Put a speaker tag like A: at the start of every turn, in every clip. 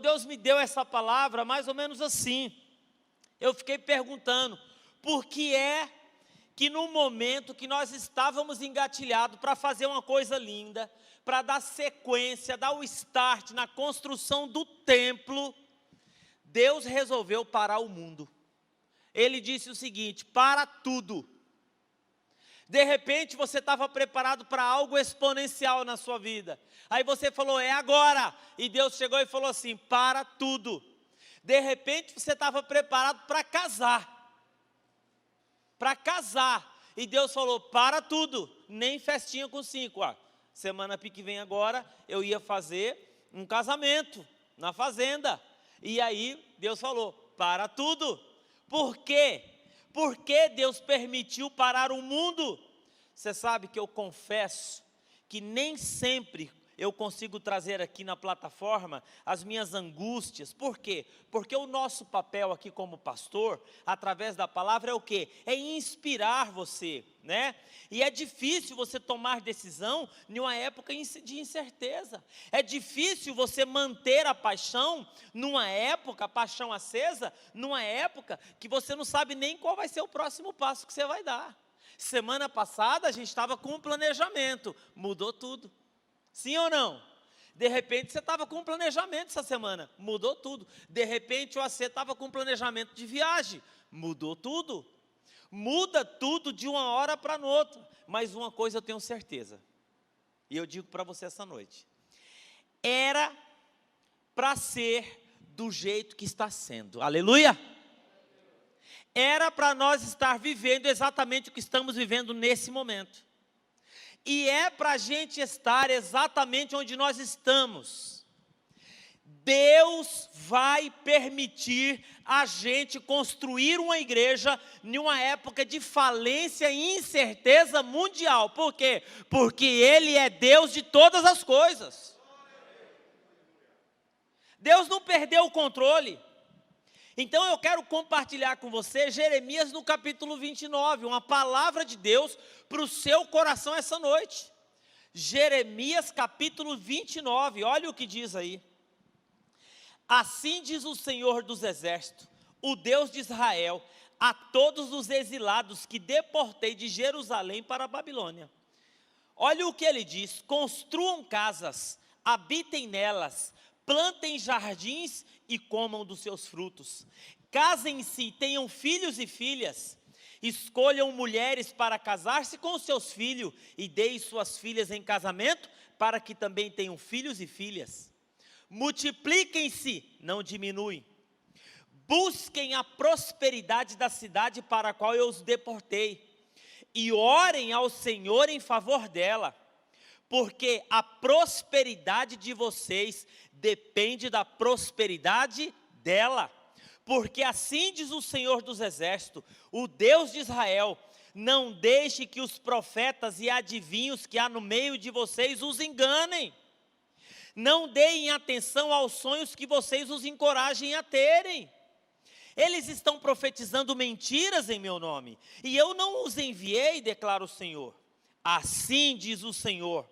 A: Deus me deu essa palavra mais ou menos assim. Eu fiquei perguntando, por que é que no momento que nós estávamos engatilhados para fazer uma coisa linda, para dar sequência, dar o start na construção do templo, Deus resolveu parar o mundo. Ele disse o seguinte: para tudo. De repente você estava preparado para algo exponencial na sua vida. Aí você falou, é agora. E Deus chegou e falou assim, para tudo. De repente você estava preparado para casar. Para casar. E Deus falou, para tudo. Nem festinha com 5. Semana que vem agora eu ia fazer um casamento na fazenda. E aí Deus falou, para tudo. Por quê? Por que Deus permitiu parar o mundo? Você sabe que eu confesso que nem sempre eu consigo trazer aqui na plataforma as minhas angústias. Por quê? Porque o nosso papel aqui como pastor, através da palavra, é o quê? É inspirar você, né? E é difícil você tomar decisão em uma época de incerteza. É difícil você manter a paixão numa época, a paixão acesa, numa época que você não sabe nem qual vai ser o próximo passo que você vai dar. Semana passada a gente estava com um planejamento, mudou tudo. Sim ou não? De repente você estava com um planejamento essa semana, mudou tudo. De repente você estava com um planejamento de viagem, mudou tudo. Muda tudo de uma hora para outra. Mas uma coisa eu tenho certeza, e eu digo para você essa noite: era para ser do jeito que está sendo. Aleluia! Era para nós estar vivendo exatamente o que estamos vivendo nesse momento. E é para a gente estar exatamente onde nós estamos. Deus vai permitir a gente construir uma igreja em uma época de falência e incerteza mundial. Por quê? Porque Ele é Deus de todas as coisas. Deus não perdeu o controle. Então eu quero compartilhar com você Jeremias no capítulo 29, uma palavra de Deus para o seu coração essa noite. Jeremias capítulo 29, olha o que diz aí. Assim diz o Senhor dos Exércitos, o Deus de Israel, a todos os exilados que deportei de Jerusalém para a Babilônia. Olha o que ele diz: construam casas, habitem nelas, plantem jardins e comam dos seus frutos. Casem-se, tenham filhos e filhas. Escolham mulheres para casar-se com os seus filhos e deem suas filhas em casamento para que também tenham filhos e filhas. Multipliquem-se, não diminuem. Busquem a prosperidade da cidade para a qual eu os deportei e orem ao Senhor em favor dela, porque a prosperidade de vocês depende da prosperidade dela. Porque assim diz o Senhor dos Exércitos, o Deus de Israel: não deixe que os profetas e adivinhos que há no meio de vocês os enganem. Não deem atenção aos sonhos que vocês os encorajem a terem. Eles estão profetizando mentiras em meu nome, e eu não os enviei, declara o Senhor. Assim diz o Senhor: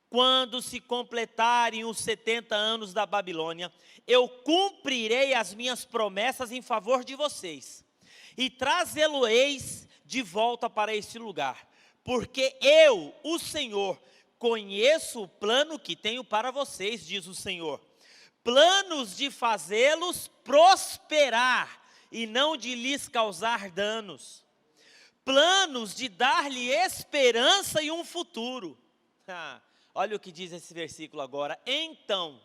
A: quando se completarem os 70 anos da Babilônia, eu cumprirei as minhas promessas em favor de vocês, e trazê-lo-eis de volta para este lugar, porque eu, o Senhor, conheço o plano que tenho para vocês, diz o Senhor, planos de fazê-los prosperar e não de lhes causar danos, planos de dar-lhe esperança e um futuro. Olha o que diz esse versículo agora. Então,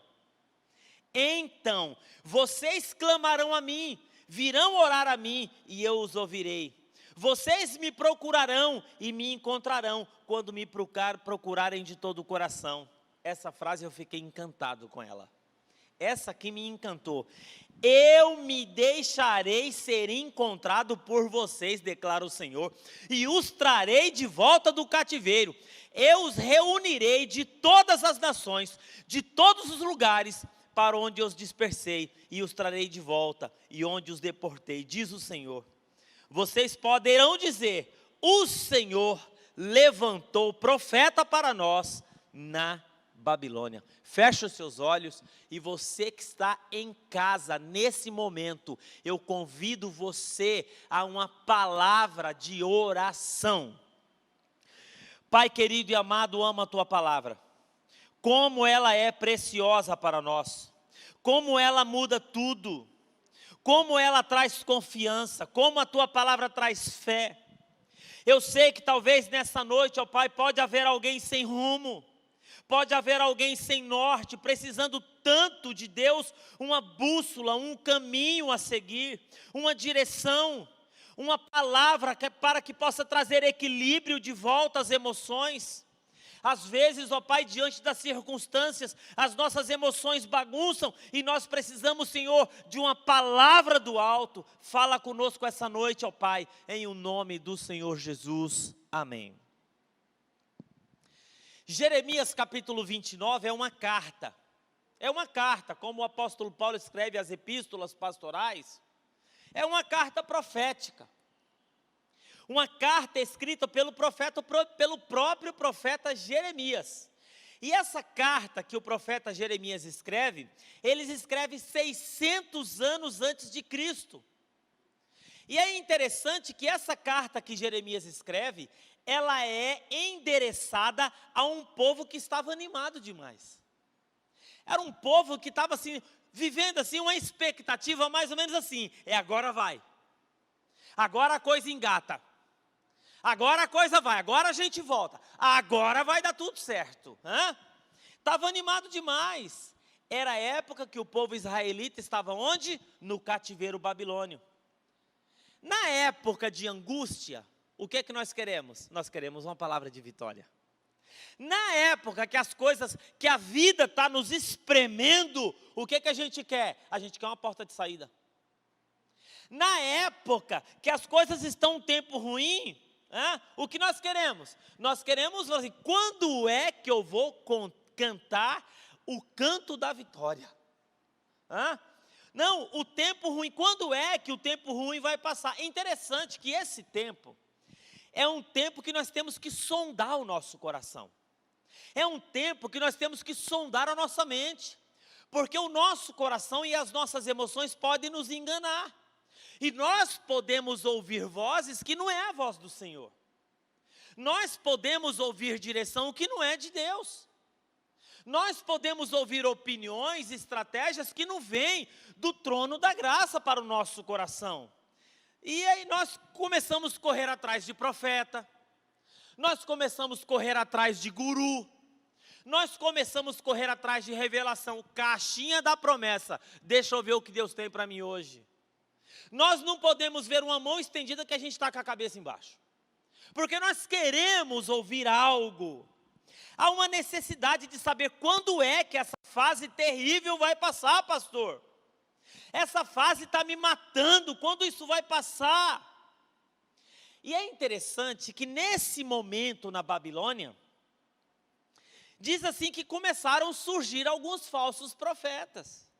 A: vocês clamarão a mim, virão orar a mim e eu os ouvirei. Vocês me procurarão e me encontrarão quando me procurarem de todo o coração. Essa frase eu fiquei encantado com ela. Essa aqui me encantou. Eu me deixarei ser encontrado por vocês, declara o Senhor, e os trarei de volta do cativeiro. Eu os reunirei de todas as nações, de todos os lugares para onde eu os dispersei, e os trarei de volta, e onde os deportei, diz o Senhor. Vocês poderão dizer: o Senhor levantou profeta para nós na Babilônia. Feche os seus olhos e você que está em casa nesse momento, eu convido você a uma palavra de oração. Pai querido e amado, amo a tua palavra. Como ela é preciosa para nós. Como ela muda tudo. Como ela traz confiança. Como a tua palavra traz fé. Eu sei que talvez nessa noite, ó Pai, pode haver alguém sem rumo. Pode haver alguém sem norte, precisando tanto de Deus, uma bússola, um caminho a seguir, uma direção, uma palavra para que possa trazer equilíbrio de volta às emoções. Às vezes, ó Pai, diante das circunstâncias, as nossas emoções bagunçam e nós precisamos, Senhor, de uma palavra do alto. Fala conosco essa noite, ó Pai, em o nome do Senhor Jesus. Amém. Jeremias capítulo 29 é uma carta. É uma carta, como o apóstolo Paulo escreve as epístolas pastorais. É uma carta profética. Uma carta escrita pelo próprio profeta Jeremias. E essa carta que o profeta Jeremias escreve, ele escreve 600 anos antes de Cristo. E é interessante que essa carta que Jeremias escreve, ela é endereçada a um povo que estava animado demais. Era um povo que estava assim, vivendo assim uma expectativa mais ou menos assim, agora vai. Agora a coisa engata. Agora a coisa vai, agora a gente volta. Agora vai dar tudo certo. Estava animado demais. Era a época que o povo israelita estava onde? No cativeiro babilônio. Na época de angústia, o que é que nós queremos? Nós queremos uma palavra de vitória. Na época que as coisas, que a vida está nos espremendo, o que é que a gente quer? A gente quer uma porta de saída. Na época que as coisas estão um tempo ruim, o que nós queremos? Nós queremos assim, quando é que eu vou cantar o canto da vitória? Não, o tempo ruim, quando é que o tempo ruim vai passar? É interessante que esse tempo é um tempo que nós temos que sondar o nosso coração. É um tempo que nós temos que sondar a nossa mente. Porque o nosso coração e as nossas emoções podem nos enganar. E nós podemos ouvir vozes que não é a voz do Senhor. Nós podemos ouvir direção que não é de Deus. Nós podemos ouvir opiniões, estratégias que não vêm do trono da graça para o nosso coração. E aí nós começamos a correr atrás de profeta, nós começamos a correr atrás de guru, nós começamos a correr atrás de revelação, caixinha da promessa, deixa eu ver o que Deus tem para mim hoje. Nós não podemos ver uma mão estendida que a gente está com a cabeça embaixo, porque nós queremos ouvir algo. Há uma necessidade de saber quando é que essa fase terrível vai passar, pastor. Essa fase está me matando, quando isso vai passar? E é interessante que nesse momento na Babilônia, diz assim que começaram a surgir alguns falsos profetas.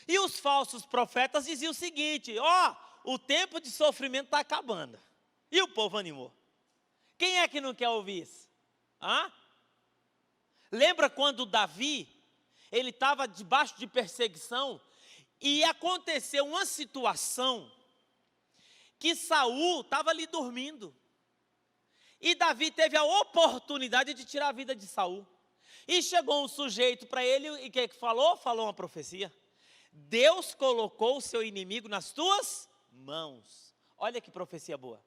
A: E os falsos profetas diziam o seguinte, o tempo de sofrimento está acabando. E o povo animou. Quem é que não quer ouvir isso? Lembra quando Davi, ele estava debaixo de perseguição, e aconteceu uma situação que Saul estava ali dormindo. E Davi teve a oportunidade de tirar a vida de Saul. E chegou um sujeito para ele, e o que falou? Falou uma profecia. Deus colocou o seu inimigo nas tuas mãos. Olha que profecia boa.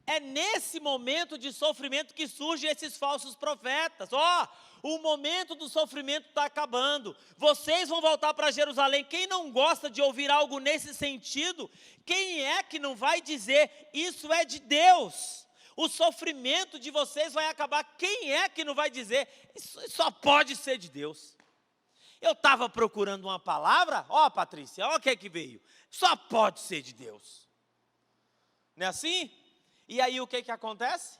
A: É nesse momento de sofrimento que surgem esses falsos profetas. O momento do sofrimento está acabando. Vocês vão voltar para Jerusalém. Quem não gosta de ouvir algo nesse sentido, quem é que não vai dizer, isso é de Deus? O sofrimento de vocês vai acabar. Quem é que não vai dizer, isso só pode ser de Deus? Eu estava procurando uma palavra, Patrícia, o que é que veio? Só pode ser de Deus. Não é assim? E aí o que acontece?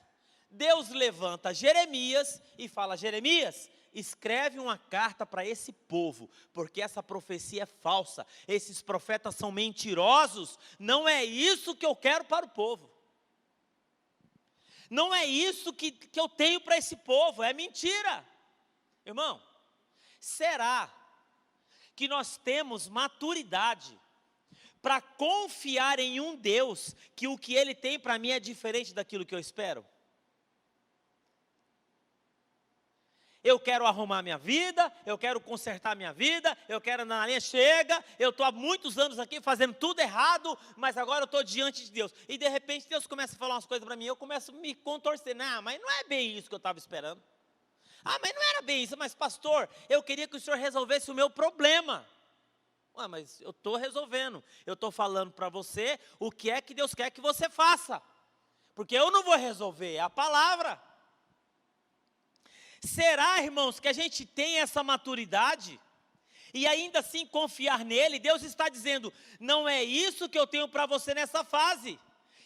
A: Deus levanta Jeremias e fala, Jeremias, escreve uma carta para esse povo, porque essa profecia é falsa, esses profetas são mentirosos, não é isso que eu quero para o povo. Não é isso que eu tenho para esse povo, é mentira. Irmão, será que nós temos maturidade para confiar em um Deus que o que Ele tem para mim é diferente daquilo que eu espero? Eu quero arrumar minha vida, eu quero consertar minha vida, eu quero andar na linha, chega, eu estou há muitos anos aqui fazendo tudo errado, mas agora eu estou diante de Deus. E de repente Deus começa a falar umas coisas para mim, eu começo a me contorcer. Não, mas não é bem isso que eu estava esperando. Ah, mas não era bem isso, mas pastor, eu queria que o senhor resolvesse o meu problema. Ué, mas eu estou resolvendo, eu estou falando para você o que é que Deus quer que você faça. Porque eu não vou resolver, é a palavra. Será, irmãos, que a gente tem essa maturidade e ainda assim confiar nele? Deus está dizendo, não é isso que eu tenho para você nessa fase.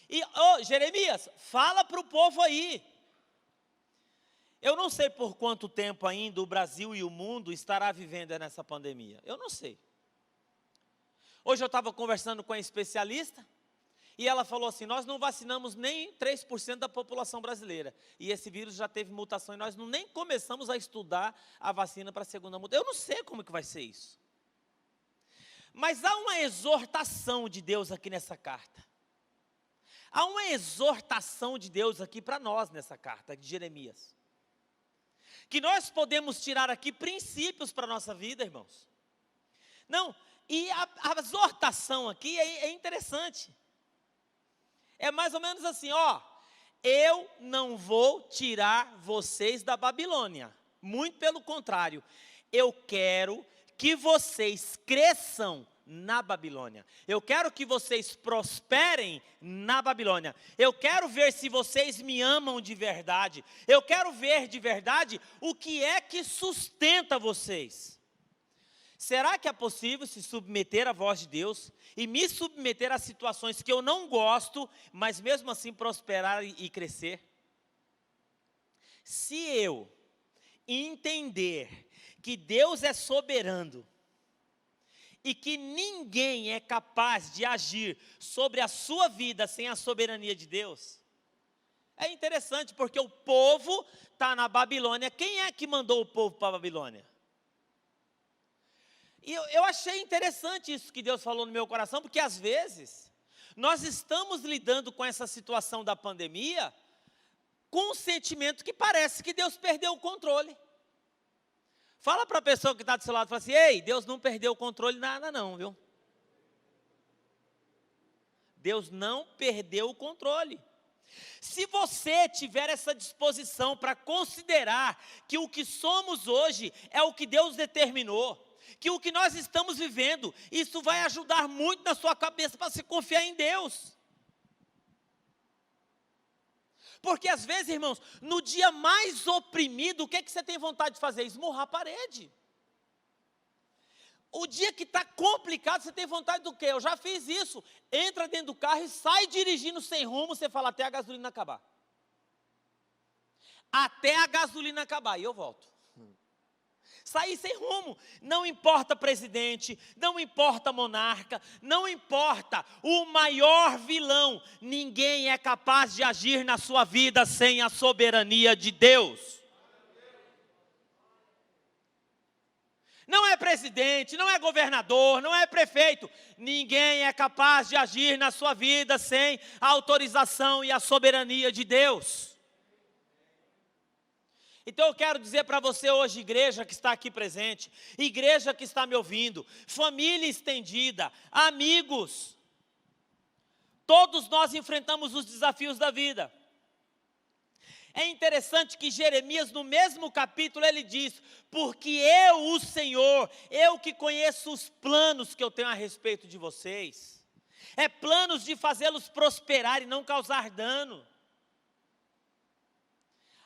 A: E, Jeremias, fala para o povo aí. Eu não sei por quanto tempo ainda o Brasil e o mundo estará vivendo nessa pandemia. Eu não sei. Hoje eu estava conversando com a especialista e ela falou assim, nós não vacinamos nem 3% da população brasileira. E esse vírus já teve mutação e nós nem começamos a estudar a vacina para a segunda mutação. Eu não sei como que vai ser isso. Mas há uma exortação de Deus aqui nessa carta. Há uma exortação de Deus aqui para nós nessa carta de Jeremias. Que nós podemos tirar aqui princípios para a nossa vida, irmãos. Não, e a exortação aqui é interessante. É mais ou menos assim, eu não vou tirar vocês da Babilônia. Muito pelo contrário, eu quero que vocês cresçam na Babilônia. Eu quero que vocês prosperem na Babilônia. Eu quero ver se vocês me amam de verdade. Eu quero ver de verdade o que é que sustenta vocês. Será que é possível se submeter à voz de Deus e me submeter a situações que eu não gosto, mas mesmo assim prosperar e crescer? Se eu entender que Deus é soberano e que ninguém é capaz de agir sobre a sua vida sem a soberania de Deus, é interessante porque o povo está na Babilônia. Quem é que mandou o povo para a Babilônia? E eu achei interessante isso que Deus falou no meu coração, porque às vezes nós estamos lidando com essa situação da pandemia com um sentimento que parece que Deus perdeu o controle. Fala para a pessoa que está do seu lado, fala assim, ei, Deus não perdeu o controle nada não, viu? Deus não perdeu o controle. Se você tiver essa disposição para considerar que o que somos hoje é o que Deus determinou, que o que nós estamos vivendo, isso vai ajudar muito na sua cabeça para se confiar em Deus. Porque às vezes, irmãos, no dia mais oprimido, o que é que você tem vontade de fazer? Esmurrar a parede. O dia que está complicado, você tem vontade do quê? Eu já fiz isso. Entra dentro do carro e sai dirigindo sem rumo, você fala até a gasolina acabar. Até a gasolina acabar, e eu volto. Sair sem rumo, não importa presidente, não importa monarca, não importa o maior vilão, ninguém é capaz de agir na sua vida sem a soberania de Deus. Não é presidente, não é governador, não é prefeito, ninguém é capaz de agir na sua vida sem a autorização e a soberania de Deus. Então eu quero dizer para você hoje, igreja que está aqui presente, igreja que está me ouvindo, família estendida, amigos, todos nós enfrentamos os desafios da vida. É interessante que Jeremias, no mesmo capítulo, ele diz, porque eu, o Senhor, eu que conheço os planos que eu tenho a respeito de vocês, é planos de fazê-los prosperar e não causar dano.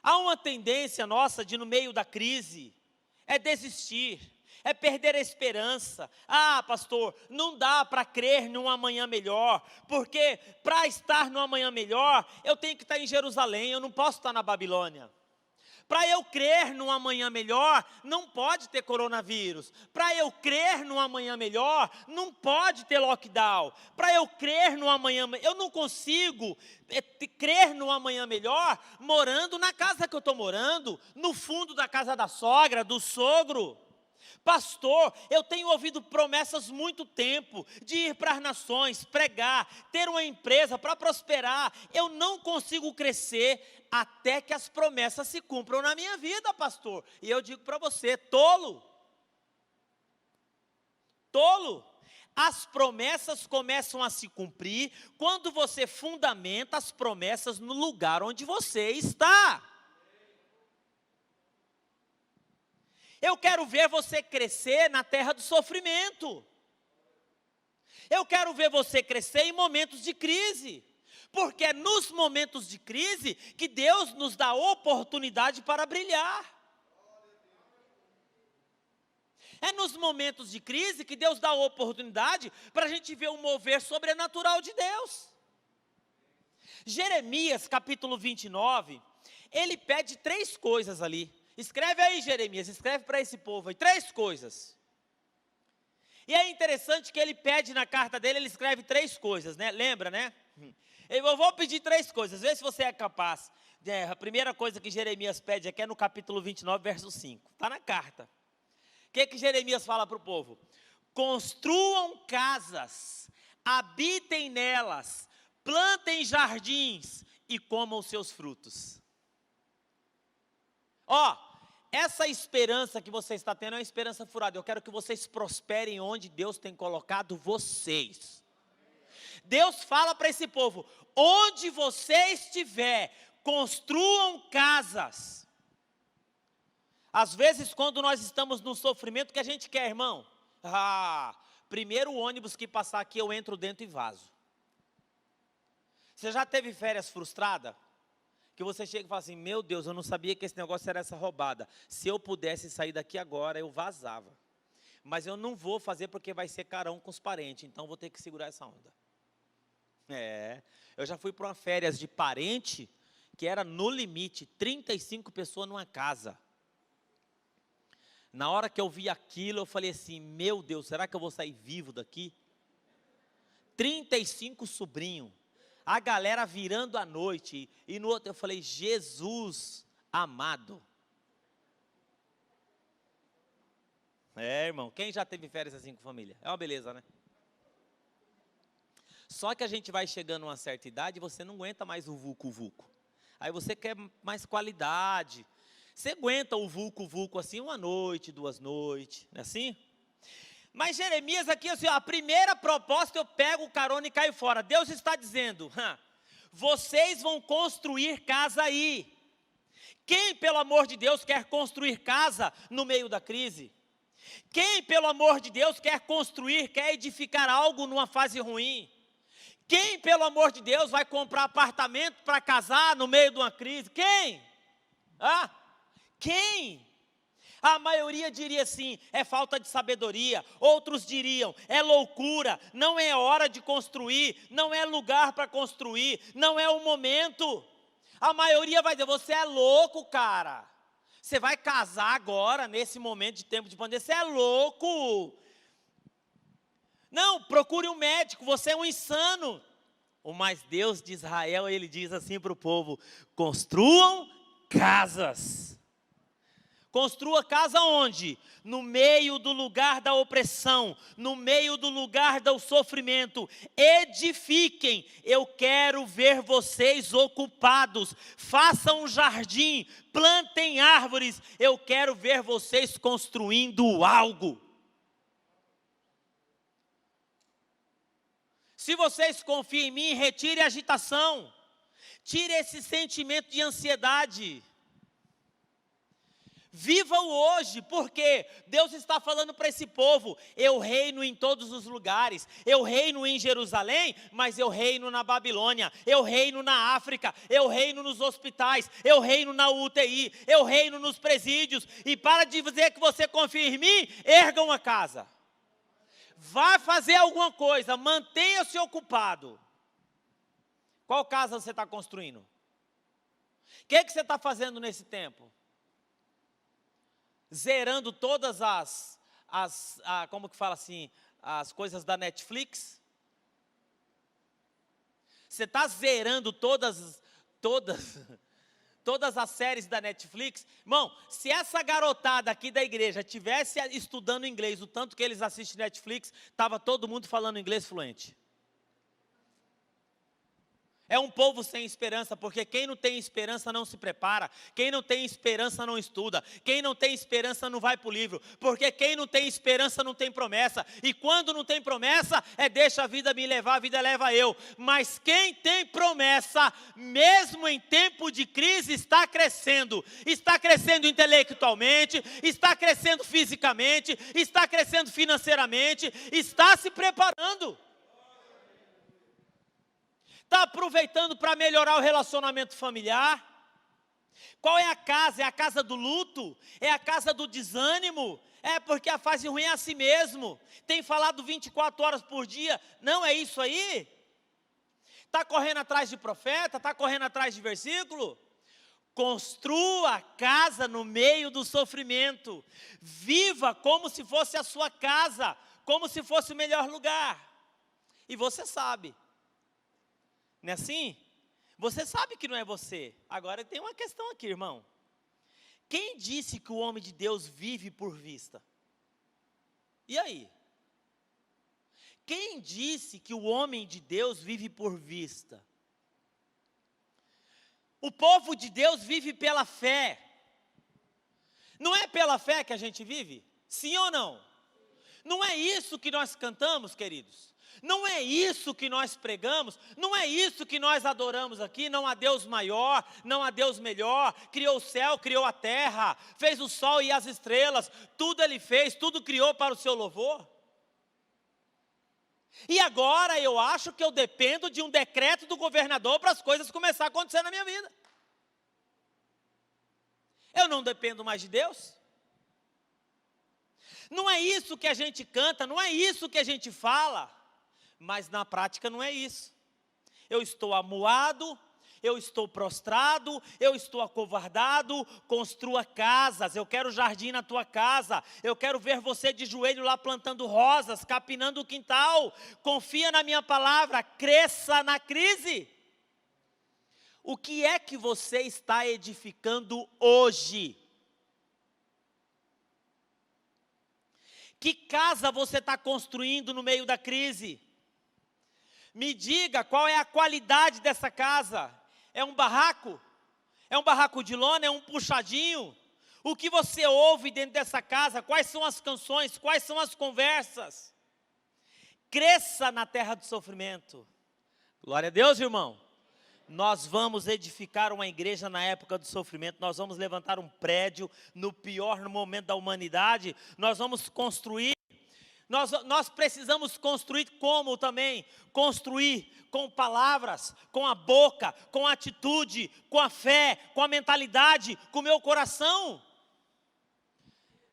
A: Há uma tendência nossa de, no meio da crise, é desistir, é perder a esperança. Ah, pastor, não dá para crer num amanhã melhor, porque para estar no amanhã melhor, eu tenho que estar em Jerusalém, eu não posso estar na Babilônia. Para eu crer num amanhã melhor, não pode ter coronavírus. Para eu crer num amanhã melhor, não pode ter lockdown. Para eu crer no amanhã, eu não consigo crer no amanhã melhor morando na casa que eu estou morando, no fundo da casa da sogra, do sogro. Pastor, eu tenho ouvido promessas muito tempo de ir para as nações, pregar, ter uma empresa para prosperar. Eu não consigo crescer até que as promessas se cumpram na minha vida, pastor. E eu digo para você, tolo. Tolo. As promessas começam a se cumprir quando você fundamenta as promessas no lugar onde você está. Eu quero ver você crescer na terra do sofrimento. Eu quero ver você crescer em momentos de crise. Porque é nos momentos de crise que Deus nos dá oportunidade para brilhar. É nos momentos de crise que Deus dá a oportunidade para a gente ver o mover sobrenatural de Deus. Jeremias capítulo 29, ele pede 3 coisas ali. Escreve aí, Jeremias, escreve para esse povo aí, 3 coisas. E é interessante que ele pede na carta dele, ele escreve 3 coisas, né? Lembra, né? Eu vou pedir 3 coisas, vê se você é capaz. A primeira coisa que Jeremias pede aqui é no capítulo 29, verso 5. Está na carta. O que Jeremias fala para o povo? Construam casas, habitem nelas, plantem jardins e comam os seus frutos. Essa esperança que você está tendo é uma esperança furada. Eu quero que vocês prosperem onde Deus tem colocado vocês. Deus fala para esse povo, onde você estiver, construam casas. Às vezes, quando nós estamos no sofrimento, o que a gente quer, irmão? Primeiro ônibus que passar aqui, eu entro dentro e vazo. Você já teve férias frustrada? Que você chega e fala assim, meu Deus, eu não sabia que esse negócio era essa roubada. Se eu pudesse sair daqui agora, eu vazava. Mas eu não vou fazer porque vai ser carão com os parentes, então vou ter que segurar essa onda. Eu já fui para uma férias de parente, que era no limite, 35 pessoas numa casa. Na hora que eu vi aquilo, eu falei assim, meu Deus, será que eu vou sair vivo daqui? 35 sobrinhos. A galera virando a noite, e no outro eu falei, Jesus amado. Irmão, quem já teve férias assim com família? É uma beleza, né? Só que a gente vai chegando a uma certa idade, e você não aguenta mais o vulco-vulco. Aí você quer mais qualidade. Você aguenta o vulco-vulco assim, 1 noite, 2 noites, não é assim? Mas Jeremias aqui, assim, a primeira proposta eu pego o carona e caio fora. Deus está dizendo, vocês vão construir casa aí. Quem, pelo amor de Deus, quer construir casa no meio da crise? Quem, pelo amor de Deus, quer construir, quer edificar algo numa fase ruim? Quem, pelo amor de Deus, vai comprar apartamento para casar no meio de uma crise? Quem? Quem? A maioria diria assim, é falta de sabedoria. Outros diriam, é loucura, não é hora de construir, não é lugar para construir, não é o momento. A maioria vai dizer, você é louco, cara. Você vai casar agora, nesse momento de tempo de pandemia, você é louco. Não, procure um médico, você é um insano. Mas Deus de Israel, ele diz assim para o povo, construam casas. Construa casa onde? No meio do lugar da opressão, no meio do lugar do sofrimento. Edifiquem, eu quero ver vocês ocupados. Façam um jardim, plantem árvores, eu quero ver vocês construindo algo. Se vocês confiam em mim, retire a agitação, tire esse sentimento de ansiedade. Viva o hoje, porque Deus está falando para esse povo, eu reino em todos os lugares, eu reino em Jerusalém, mas eu reino na Babilônia, eu reino na África, eu reino nos hospitais, eu reino na UTI, eu reino nos presídios, e para de dizer que você confia em mim, erga uma casa, vá fazer alguma coisa, mantenha-se ocupado. Qual casa você está construindo? O que você está fazendo nesse tempo? zerando todas como que fala assim, as coisas da Netflix? Você está zerando todas as séries da Netflix? Irmão, se essa garotada aqui da igreja estivesse estudando inglês, o tanto que eles assistem Netflix, estava todo mundo falando inglês fluente. É um povo sem esperança, porque quem não tem esperança não se prepara, quem não tem esperança não estuda, quem não tem esperança não vai para o livro, porque quem não tem esperança não tem promessa, e quando não tem promessa, deixa a vida me levar, a vida leva eu. Mas quem tem promessa, mesmo em tempo de crise, está crescendo intelectualmente, está crescendo fisicamente, está crescendo financeiramente, está se preparando. Está aproveitando para melhorar o relacionamento familiar? Qual é a casa? É a casa do luto? É a casa do desânimo? É porque a fase ruim é assim mesmo. Tem falado 24 horas por dia. Não é isso aí? Está correndo atrás de profeta? Está correndo atrás de versículo? Construa a casa no meio do sofrimento. Viva como se fosse a sua casa, como se fosse o melhor lugar. E você sabe. Não é assim? Você sabe que não é você. Agora tem uma questão aqui, irmão. Quem disse que o homem de Deus vive por vista? E aí? Quem disse que o homem de Deus vive por vista? O povo de Deus vive pela fé. Não é pela fé que a gente vive? Sim ou não? Não é isso que nós cantamos, queridos? Não é isso que nós pregamos, não é isso que nós adoramos aqui. Não há Deus maior, não há Deus melhor. Criou o céu, criou a terra, fez o sol e as estrelas, tudo Ele fez, tudo criou para o seu louvor. E agora eu acho que eu dependo de um decreto do governador para as coisas começarem a acontecer na minha vida. Eu não dependo mais de Deus. Não é isso que a gente canta, não é isso que a gente fala. Mas na prática não é isso. Eu estou amuado, eu estou prostrado, eu estou acovardado. Construa casas, eu quero jardim na tua casa, eu quero ver você de joelho lá plantando rosas, capinando o quintal. Confia na minha palavra, cresça na crise. O que é que você está edificando hoje? Que casa você está construindo no meio da crise? Me diga qual é a qualidade dessa casa. É um barraco? É um barraco de lona? É um puxadinho? O que você ouve dentro dessa casa? Quais são as canções? Quais são as conversas? Cresça na terra do sofrimento. Glória a Deus, irmão. Nós vamos edificar uma igreja na época do sofrimento. Nós vamos levantar um prédio no pior momento da humanidade. Nós vamos construir. Nós precisamos construir como também? Construir com palavras, com a boca, com a atitude, com a fé, com a mentalidade, com o meu coração.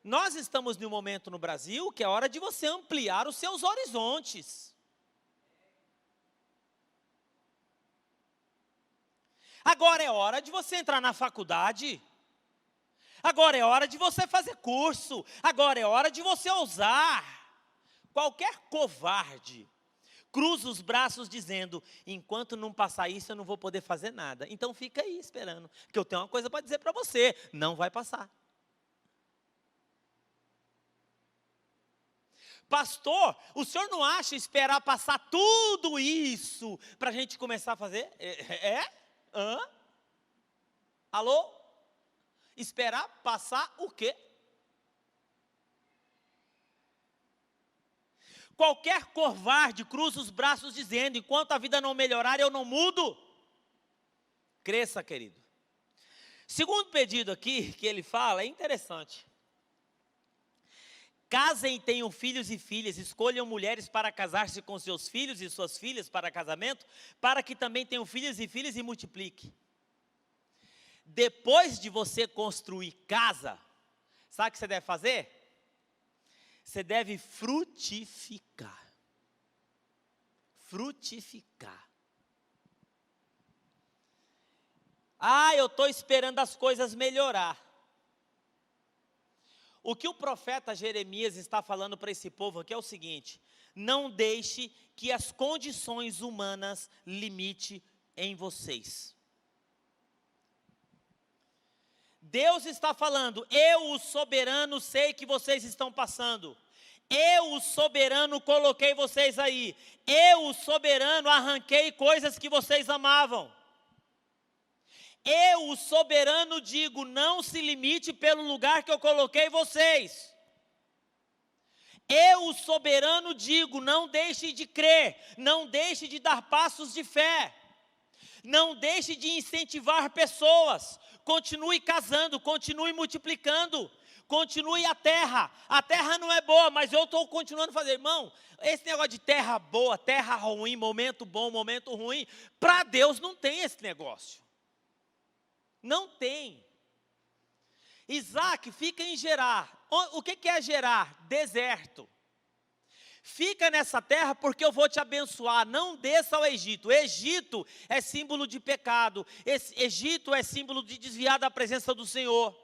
A: Nós estamos num momento no Brasil que é hora de você ampliar os seus horizontes. Agora é hora de você entrar na faculdade. Agora é hora de você fazer curso. Agora é hora de você ousar. Qualquer covarde cruza os braços dizendo: enquanto não passar isso eu não vou poder fazer nada. Então fica aí esperando, que eu tenho uma coisa para dizer para você: não vai passar. Pastor, o senhor não acha esperar passar tudo isso para a gente começar a fazer? Hã? Alô? Esperar passar o quê? Qualquer covarde cruza os braços dizendo: enquanto a vida não melhorar, eu não mudo. Cresça, querido. Segundo pedido aqui, que ele fala, é interessante. Casem e tenham filhos e filhas, escolham mulheres para casar-se com seus filhos e suas filhas para casamento, para que também tenham filhos e filhas e multiplique. Depois de você construir casa, sabe o que você deve fazer? Você deve frutificar. Frutificar. Eu estou esperando as coisas melhorar. O que o profeta Jeremias está falando para esse povo aqui é o seguinte: não deixe que as condições humanas limite em vocês. Deus está falando: eu, o soberano, sei que vocês estão passando. Eu, o soberano, coloquei vocês aí. Eu, o soberano, arranquei coisas que vocês amavam. Eu, o soberano, digo: não se limite pelo lugar que eu coloquei vocês. Eu, o soberano, digo: não deixe de crer, não deixe de dar passos de fé, não deixe de incentivar pessoas, continue casando, continue multiplicando, continue a terra não é boa, mas eu estou continuando a fazer. Irmão, esse negócio de terra boa, terra ruim, momento bom, momento ruim, para Deus não tem esse negócio, não tem. Isaac fica em Gerar. O que é Gerar? Deserto. Fica nessa terra porque eu vou te abençoar, não desça ao Egito. Egito é símbolo de pecado, Egito é símbolo de desviar da presença do Senhor.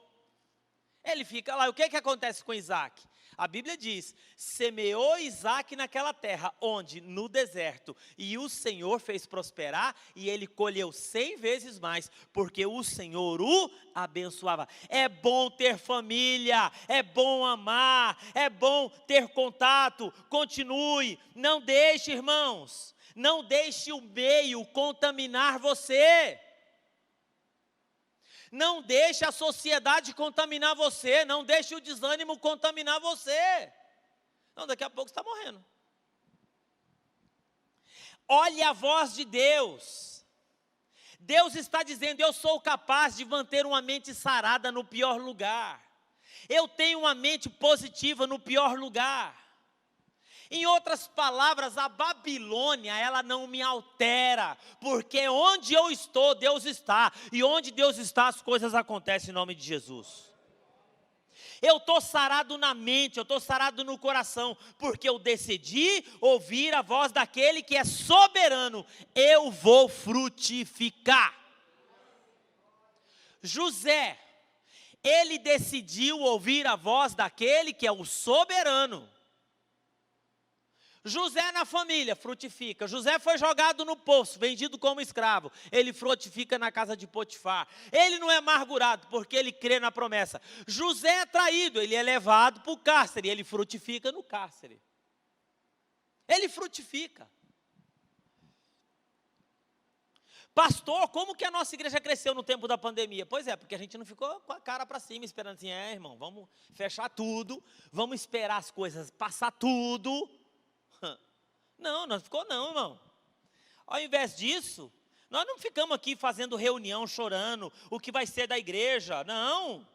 A: Ele fica lá. O que acontece com Isaac? A Bíblia diz: semeou Isaac naquela terra, onde? No deserto. E o Senhor fez prosperar, e ele colheu 100 vezes mais, porque o Senhor o abençoava. É bom ter família, é bom amar, é bom ter contato. Continue, não deixe, irmãos, não deixe o meio contaminar você. Não deixe a sociedade contaminar você, não deixe o desânimo contaminar você. Não, daqui a pouco você está morrendo. Olhe a voz de Deus. Deus está dizendo: eu sou capaz de manter uma mente sarada no pior lugar. Eu tenho uma mente positiva no pior lugar. Em outras palavras, a Babilônia, ela não me altera, porque onde eu estou, Deus está, e onde Deus está, as coisas acontecem em nome de Jesus. Eu estou sarado na mente, eu estou sarado no coração, porque eu decidi ouvir a voz daquele que é soberano. Eu vou frutificar. José, ele decidiu ouvir a voz daquele que é o soberano. José na família, frutifica. José foi jogado no poço, vendido como escravo. Ele frutifica na casa de Potifar. Ele não é amargurado, porque ele crê na promessa. José é traído, ele é levado para o cárcere. Ele frutifica no cárcere. Ele frutifica. Pastor, como que a nossa igreja cresceu no tempo da pandemia? Pois é, porque a gente não ficou com a cara para cima, esperando assim: irmão, vamos fechar tudo, vamos esperar as coisas passar tudo. Não ficou não, irmão. Ao invés disso, nós não ficamos aqui fazendo reunião, chorando, o que vai ser da igreja, não.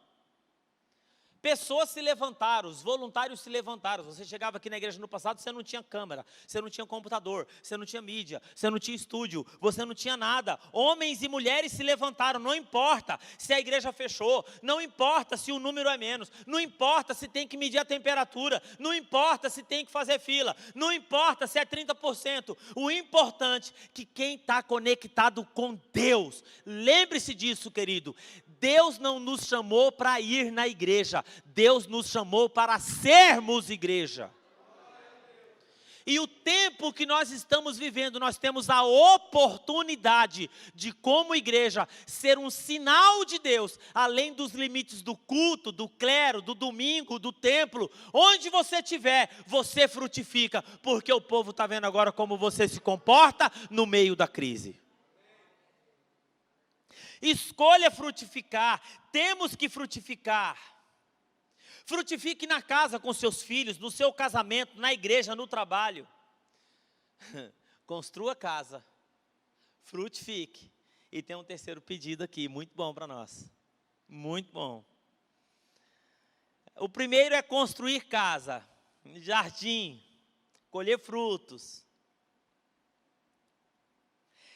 A: Pessoas se levantaram, os voluntários se levantaram. Você chegava aqui na igreja no passado, você não tinha câmera, você não tinha computador, você não tinha mídia, você não tinha estúdio, você não tinha nada. Homens e mulheres se levantaram, não importa se a igreja fechou, não importa se o número é menos, não importa se tem que medir a temperatura, não importa se tem que fazer fila, não importa se é 30%. O importante é que quem está conectado com Deus, lembre-se disso, querido, Deus não nos chamou para ir na igreja, Deus nos chamou para sermos igreja. E o tempo que nós estamos vivendo, nós temos a oportunidade de, como igreja, ser um sinal de Deus, além dos limites do culto, do clero, do domingo, do templo. Onde você estiver, você frutifica, porque o povo está vendo agora como você se comporta no meio da crise. Escolha frutificar, temos que frutificar. Frutifique na casa com seus filhos, no seu casamento, na igreja, no trabalho. Construa casa, frutifique. E tem um terceiro pedido aqui, muito bom para nós. Muito bom. O primeiro é construir casa, jardim, colher frutos.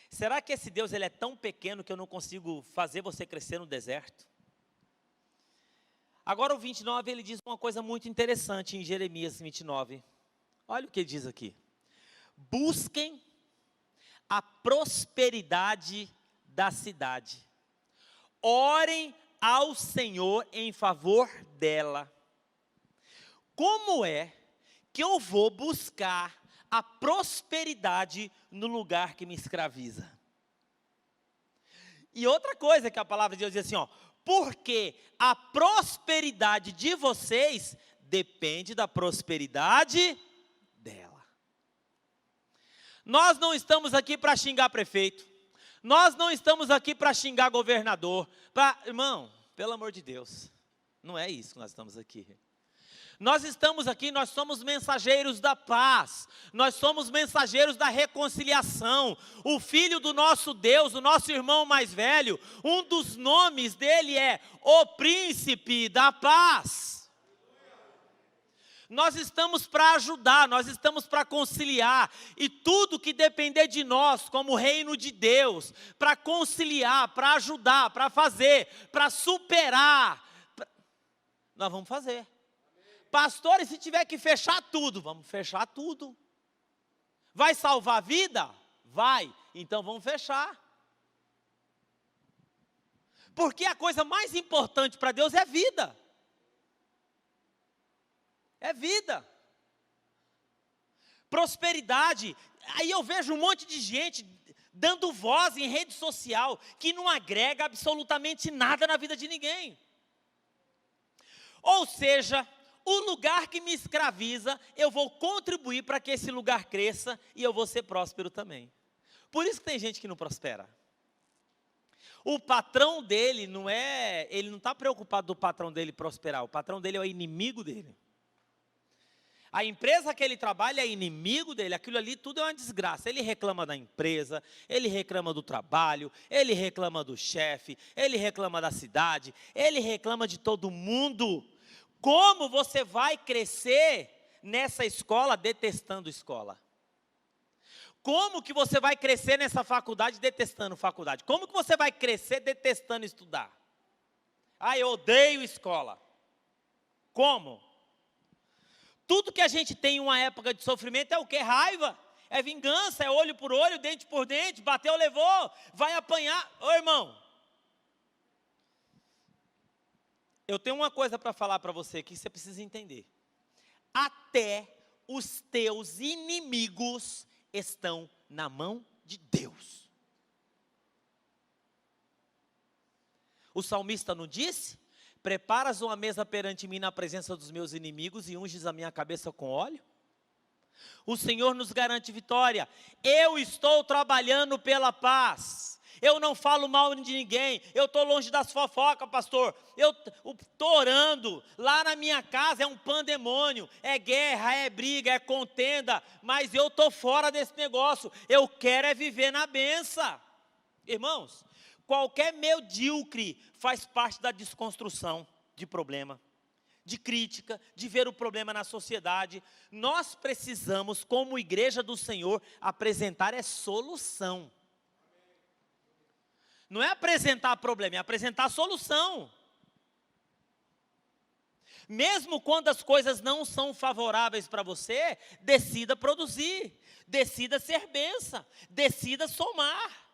A: Será que esse Deus ele é tão pequeno que eu não consigo fazer você crescer no deserto? Agora o 29, ele diz uma coisa muito interessante em Jeremias 29. Olha o que ele diz aqui. Busquem a prosperidade da cidade. Orem ao Senhor em favor dela. Como é que eu vou buscar a prosperidade no lugar que me escraviza? E outra coisa que a palavra de Deus diz assim, ó, porque a prosperidade de vocês depende da prosperidade dela. Nós não estamos aqui para xingar prefeito, nós não estamos aqui para xingar governador, irmão, pelo amor de Deus, não é isso que nós estamos aqui. Nós estamos aqui, nós somos mensageiros da paz, nós somos mensageiros da reconciliação. O filho do nosso Deus, o nosso irmão mais velho, um dos nomes dele é o príncipe da paz. Nós estamos para ajudar, nós estamos para conciliar, e tudo que depender de nós, como reino de Deus, para conciliar, para ajudar, para fazer, para superar, nós vamos fazer. Pastor, e se tiver que fechar tudo? Vamos fechar tudo. Vai salvar a vida? Vai. Então vamos fechar. Porque a coisa mais importante para Deus é vida. É vida. Prosperidade. Aí eu vejo um monte de gente dando voz em rede social que não agrega absolutamente nada na vida de ninguém. Ou seja, o lugar que me escraviza, eu vou contribuir para que esse lugar cresça e eu vou ser próspero também. Por isso que tem gente que não prospera. O patrão dele ele não está preocupado do patrão dele prosperar, o patrão dele é o inimigo dele. A empresa que ele trabalha é inimigo dele, aquilo ali tudo é uma desgraça. Ele reclama da empresa, ele reclama do trabalho, ele reclama do chefe, ele reclama da cidade, ele reclama de todo mundo. Como você vai crescer nessa escola detestando escola? Como que você vai crescer nessa faculdade detestando faculdade? Como que você vai crescer detestando estudar? Ah, eu odeio escola. Como? Tudo que a gente tem em uma época de sofrimento é o quê? Raiva, é vingança, é olho por olho, dente por dente, bateu, levou, vai apanhar. Ô irmão, eu tenho uma coisa para falar para você que você precisa entender. Até os teus inimigos estão na mão de Deus. O salmista não disse? Preparas uma mesa perante mim na presença dos meus inimigos e unges a minha cabeça com óleo? O Senhor nos garante vitória. Eu estou trabalhando pela paz. Eu não falo mal de ninguém, eu estou longe das fofocas, pastor. Eu estou orando, lá na minha casa é um pandemônio, é guerra, é briga, é contenda, mas eu estou fora desse negócio, eu quero é viver na benção. Irmãos, qualquer medíocre faz parte da desconstrução de problema, de crítica, de ver o problema na sociedade. Nós precisamos, como igreja do Senhor, apresentar solução. Não é apresentar problema, é apresentar solução. Mesmo quando as coisas não são favoráveis para você, decida produzir, decida ser bênção, decida somar.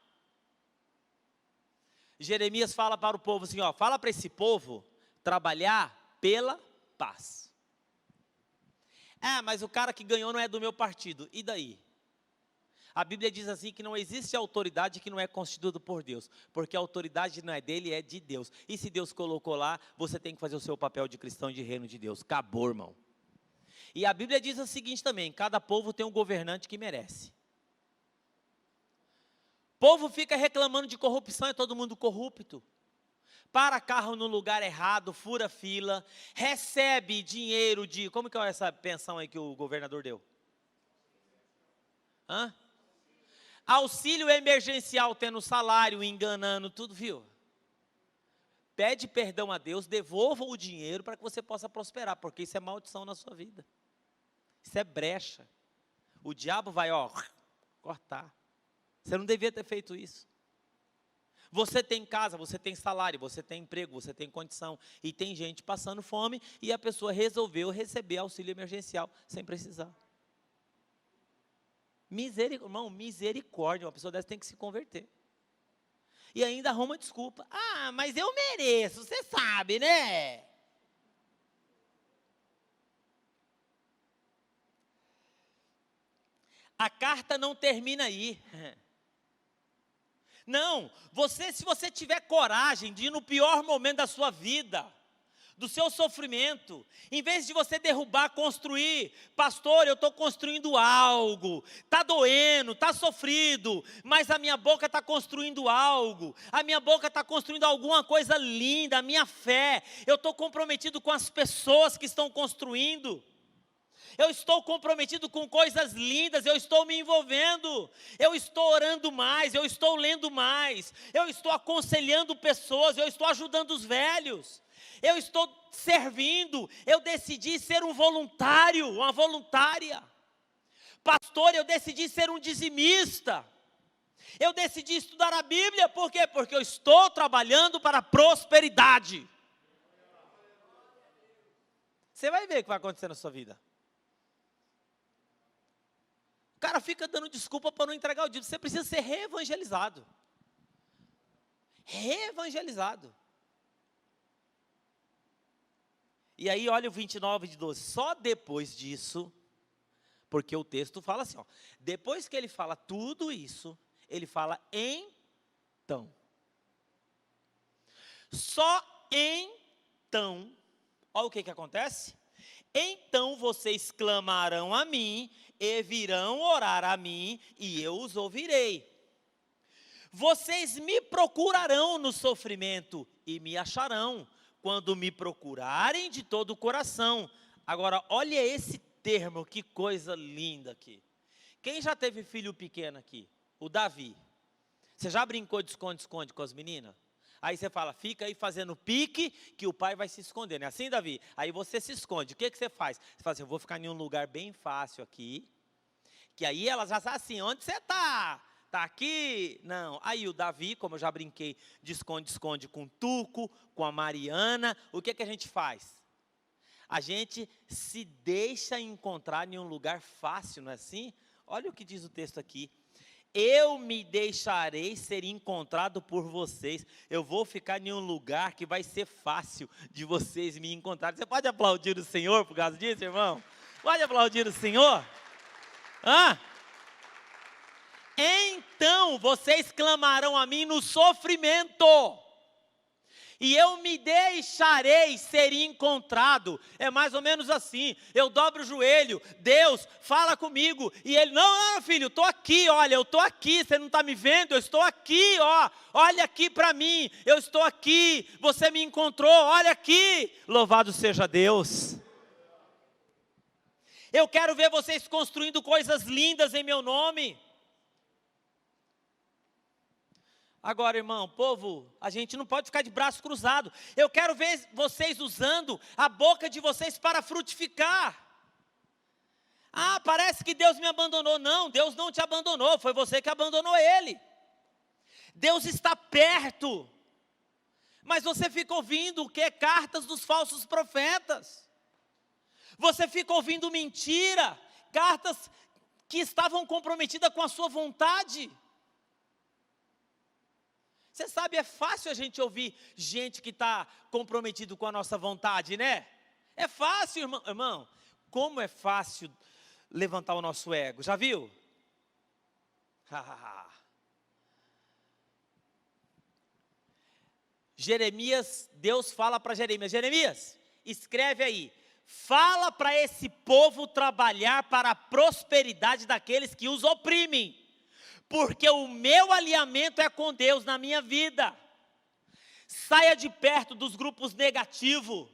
A: Jeremias fala para o povo assim, ó, fala para esse povo trabalhar pela paz. Ah, mas o cara que ganhou não é do meu partido, e daí? A Bíblia diz assim que não existe autoridade que não é constituída por Deus, porque a autoridade não é dele, é de Deus. E se Deus colocou lá, você tem que fazer o seu papel de cristão de reino de Deus. Acabou, irmão. E a Bíblia diz o seguinte também, cada povo tem um governante que merece. O povo fica reclamando de corrupção, é todo mundo corrupto. Para carro no lugar errado, fura fila, recebe dinheiro de... Como que é essa pensão aí que o governador deu? Hã? Auxílio emergencial tendo salário, enganando, tudo, viu? Pede perdão a Deus, devolva o dinheiro para que você possa prosperar, porque isso é maldição na sua vida. Isso é brecha. O diabo vai, ó, cortar. Você não devia ter feito isso. Você tem casa, você tem salário, você tem emprego, você tem condição. E tem gente passando fome e a pessoa resolveu receber auxílio emergencial sem precisar. Irmão, misericórdia, uma pessoa dessa tem que se converter. E ainda arruma desculpa. Ah, mas eu mereço, você sabe, né? A carta não termina aí. Não, se você tiver coragem de ir no pior momento da sua vida, do seu sofrimento, em vez de você derrubar, construir, pastor, eu estou construindo algo, está doendo, está sofrido, mas a minha boca está construindo algo, a minha boca está construindo alguma coisa linda, a minha fé, eu estou comprometido com as pessoas que estão construindo, eu estou comprometido com coisas lindas, eu estou me envolvendo, eu estou orando mais, eu estou lendo mais, eu estou aconselhando pessoas, eu estou ajudando os velhos, eu estou servindo, eu decidi ser um voluntário, uma voluntária. Pastor, eu decidi ser um dizimista. Eu decidi estudar a Bíblia, por quê? Porque eu estou trabalhando para a prosperidade. Você vai ver o que vai acontecer na sua vida. O cara fica dando desculpa para não entregar o dízimo. Você precisa ser reevangelizado. Reevangelizado. E aí olha o 29 de 12, só depois disso, porque o texto fala assim, ó, depois que ele fala tudo isso, ele fala então. Só então, olha o que acontece? Então vocês clamarão a mim, e virão orar a mim, e eu os ouvirei. Vocês me procurarão no sofrimento, e me acharão, quando me procurarem de todo o coração. Agora, olha esse termo, que coisa linda aqui. Quem já teve filho pequeno aqui? O Davi. Você já brincou de esconde-esconde com as meninas? Aí você fala, fica aí fazendo pique, que o pai vai se esconder, não é assim, Davi? Aí você se esconde, o que você faz? Você fala assim, eu vou ficar em um lugar bem fácil aqui, que aí elas já sabem assim, onde você está? Está aqui? Não. Aí o Davi, como eu já brinquei de esconde-esconde com o Tuco, com a Mariana, o que a gente faz? A gente se deixa encontrar em um lugar fácil, não é assim? Olha o que diz o texto aqui. Eu me deixarei ser encontrado por vocês. Eu vou ficar em um lugar que vai ser fácil de vocês me encontrarem. Você pode aplaudir o Senhor por causa disso, irmão? Pode aplaudir o Senhor? Então vocês clamarão a mim no sofrimento, e eu me deixarei ser encontrado. É mais ou menos assim, eu dobro o joelho, Deus, fala comigo, e ele, não, filho, estou aqui, olha, eu estou aqui, você não está me vendo, eu estou aqui, ó, olha aqui para mim, eu estou aqui, você me encontrou, olha aqui, louvado seja Deus. Eu quero ver vocês construindo coisas lindas em meu nome. Agora, irmão, povo, a gente não pode ficar de braço cruzado. Eu quero ver vocês usando a boca de vocês para frutificar. Ah, parece que Deus me abandonou. Não, Deus não te abandonou, foi você que abandonou Ele. Deus está perto. Mas você fica ouvindo o que? Cartas dos falsos profetas. Você fica ouvindo mentira, cartas que estavam comprometidas com a sua vontade. Você sabe, é fácil a gente ouvir gente que está comprometido com a nossa vontade, né? É fácil, irmão. Como é fácil levantar o nosso ego, já viu? Jeremias, Deus fala para Jeremias, Jeremias, escreve aí, fala para esse povo trabalhar para a prosperidade daqueles que os oprimem. Porque o meu alinhamento é com Deus na minha vida. Saia de perto dos grupos negativos.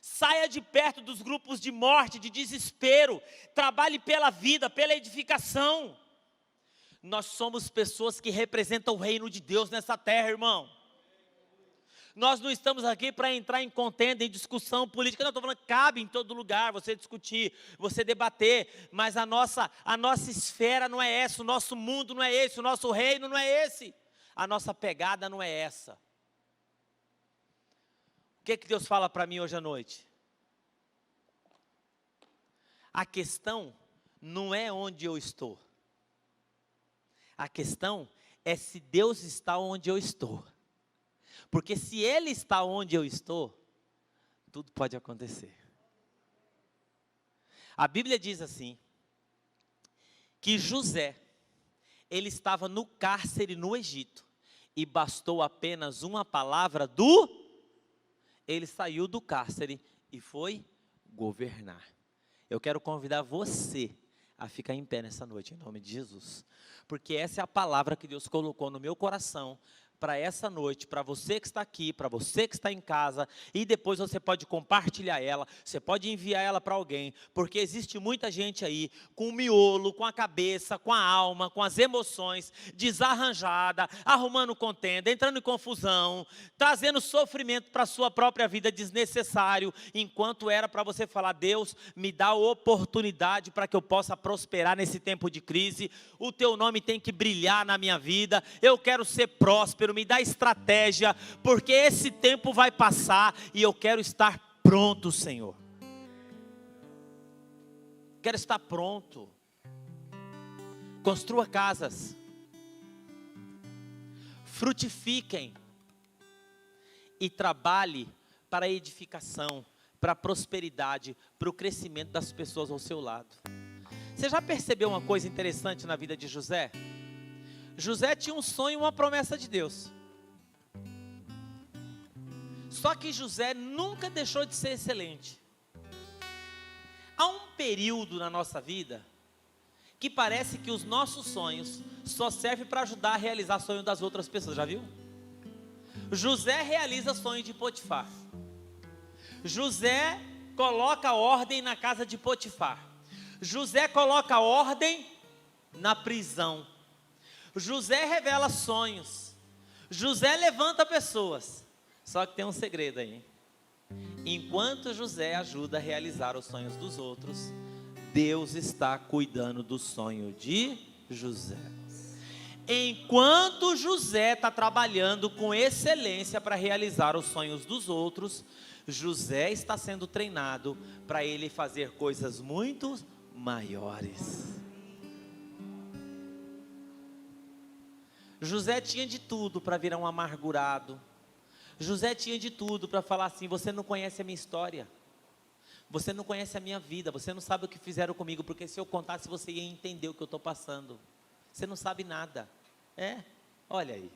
A: Saia de perto dos grupos de morte, de desespero. Trabalhe pela vida, pela edificação. Nós somos pessoas que representam o reino de Deus nessa terra, irmão. Nós não estamos aqui para entrar em contenda, em discussão política. Não, estou falando que cabe em todo lugar você discutir, você debater. Mas a nossa esfera não é essa, o nosso mundo não é esse, o nosso reino não é esse. A nossa pegada não é essa. O que Deus fala para mim hoje à noite? A questão não é onde eu estou. A questão é se Deus está onde eu estou. Porque se Ele está onde eu estou, tudo pode acontecer. A Bíblia diz assim, que José, ele estava no cárcere no Egito, e bastou apenas uma palavra ele saiu do cárcere e foi governar. Eu quero convidar você a ficar em pé nessa noite, em nome de Jesus, porque essa é a palavra que Deus colocou no meu coração, para essa noite, para você que está aqui, para você que está em casa, e depois você pode compartilhar ela, você pode enviar ela para alguém, porque existe muita gente aí, com o miolo, com a cabeça, com a alma, com as emoções, desarranjada, arrumando contenda, entrando em confusão, trazendo sofrimento para a sua própria vida desnecessário, enquanto era para você falar: Deus, me dá oportunidade para que eu possa prosperar nesse tempo de crise, o teu nome tem que brilhar na minha vida, eu quero ser próspero, me dá estratégia, porque esse tempo vai passar e eu quero estar pronto, Senhor. Quero estar pronto. Construa casas, frutifiquem e trabalhe para a edificação, para a prosperidade, para o crescimento das pessoas ao seu lado. Você já percebeu uma coisa interessante na vida de José? José tinha um sonho e uma promessa de Deus. Só que José nunca deixou de ser excelente. Há um período na nossa vida que parece que os nossos sonhos só servem para ajudar a realizar sonhos das outras pessoas, já viu? José realiza sonho de Potifar. José coloca ordem na casa de Potifar. José coloca ordem na prisão. José revela sonhos. José levanta pessoas. Só que tem um segredo aí. Enquanto José ajuda a realizar os sonhos dos outros, Deus está cuidando do sonho de José. Enquanto José está trabalhando com excelência para realizar os sonhos dos outros, José está sendo treinado para ele fazer coisas muito maiores. José tinha de tudo para virar um amargurado. José tinha de tudo para falar assim: você não conhece a minha história, você não conhece a minha vida, você não sabe o que fizeram comigo, porque se eu contasse você ia entender o que eu estou passando. Você não sabe nada. Olha aí.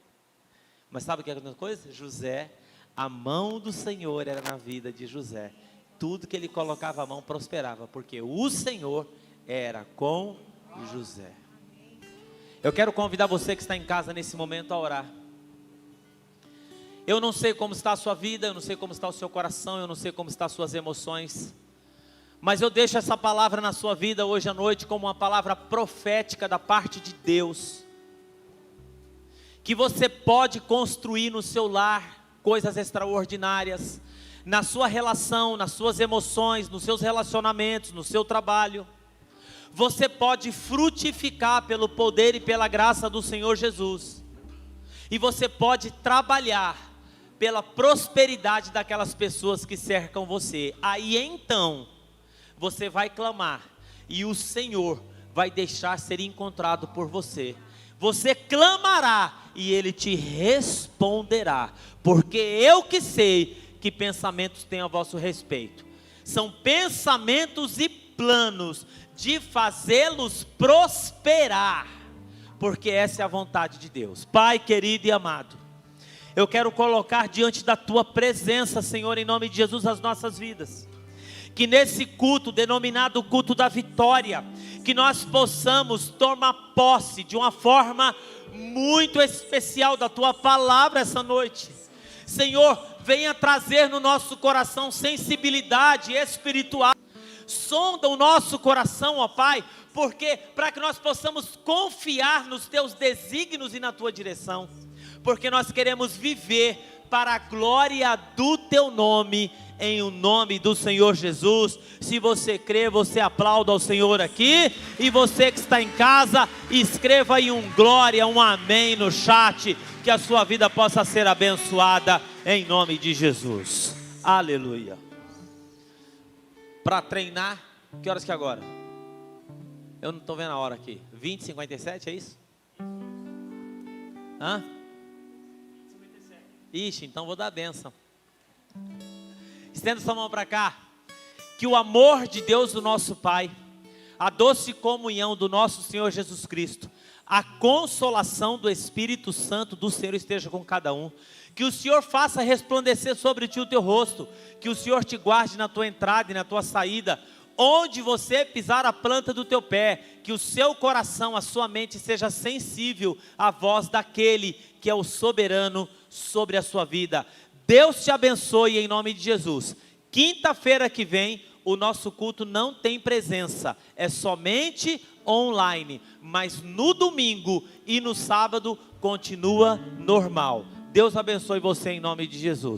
A: Mas sabe o que é a coisa? José, a mão do Senhor era na vida de José. Tudo que ele colocava a mão prosperava, porque o Senhor era com José. Eu quero convidar você que está em casa nesse momento a orar. Eu não sei como está a sua vida, eu não sei como está o seu coração, eu não sei como estão as suas emoções, mas eu deixo essa palavra na sua vida hoje à noite como uma palavra profética da parte de Deus, que você pode construir no seu lar coisas extraordinárias, na sua relação, nas suas emoções, nos seus relacionamentos, no seu trabalho. Você pode frutificar pelo poder e pela graça do Senhor Jesus, e você pode trabalhar pela prosperidade daquelas pessoas que cercam você. Aí então, você vai clamar, e o Senhor vai deixar ser encontrado por você. Você clamará, e Ele te responderá, porque eu que sei que pensamentos têm a vosso respeito. São pensamentos e planos de fazê-los prosperar, porque essa é a vontade de Deus. Pai querido e amado, eu quero colocar diante da Tua presença, Senhor, em nome de Jesus, as nossas vidas. Que nesse culto, denominado culto da vitória, que nós possamos tomar posse de uma forma muito especial da Tua palavra essa noite. Senhor, venha trazer no nosso coração sensibilidade espiritual. Sonda o nosso coração, ó Pai, porque para que nós possamos confiar nos Teus desígnios e na Tua direção, porque nós queremos viver para a glória do Teu nome, em o nome do Senhor Jesus. Se você crê, você aplauda ao Senhor aqui, e você que está em casa, escreva aí um glória, um amém no chat, que a sua vida possa ser abençoada, em nome de Jesus. Aleluia. Para treinar, que horas que é agora? Eu não estou vendo a hora aqui. 20h57, é isso? Hã? 57. Ixi, então vou dar a bênção. Estenda sua mão para cá. Que o amor de Deus, o nosso Pai, a doce comunhão do nosso Senhor Jesus Cristo, a consolação do Espírito Santo do Senhor esteja com cada um. Que o Senhor faça resplandecer sobre ti o teu rosto, que o Senhor te guarde na tua entrada e na tua saída, onde você pisar a planta do teu pé, que o seu coração, a sua mente seja sensível à voz daquele que é o soberano sobre a sua vida. Deus te abençoe em nome de Jesus. Quinta-feira que vem, o nosso culto não tem presença, é somente online, mas no domingo e no sábado continua normal. Deus abençoe você em nome de Jesus.